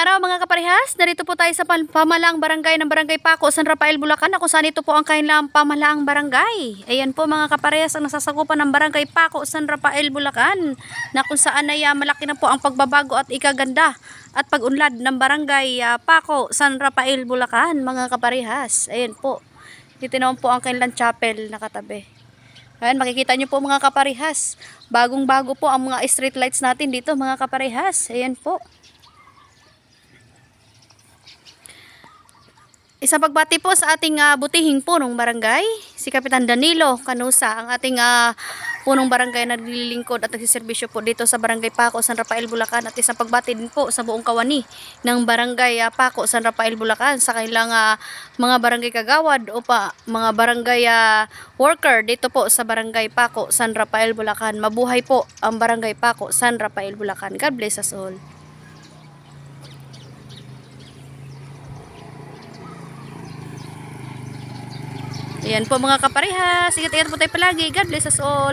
araw mga kaparehas, narito po tayo sa pamalaang barangay ng Barangay Paco, San Rafael, Bulacan, na kung saan ito po ang kanilang pamalaang barangay. Ayan po mga kaparehas ang nasasakupan ng Barangay Paco, San Rafael, Bulacan, na kung saan ay malaki na po ang pagbabago at ikaganda at pag-unlad ng Barangay Paco, San Rafael, Bulacan mga kaparehas. Ayan po, dito naman po ang kanilang chapel na katabi. Ayan, makikita nyo po mga kaparehas, bagong-bago po ang mga street lights natin dito mga kaparehas. Ayan po. Isang pagbati po sa ating butihing punong barangay, si Kapitan Danilo Canusa, ang ating punong barangay na naglilingkod at nagsiservisyo po dito sa Barangay Paco, San Rafael, Bulacan. At isang pagbati din po sa buong kawani ng Barangay Paco, San Rafael, Bulacan, sa kailang mga barangay kagawad o mga barangay worker dito po sa Barangay Paco, San Rafael, Bulacan. Mabuhay po ang Barangay Paco, San Rafael, Bulacan. God bless us all. Ayan po mga kaparehas, ingat-ingat po tayo palagi. God bless us all.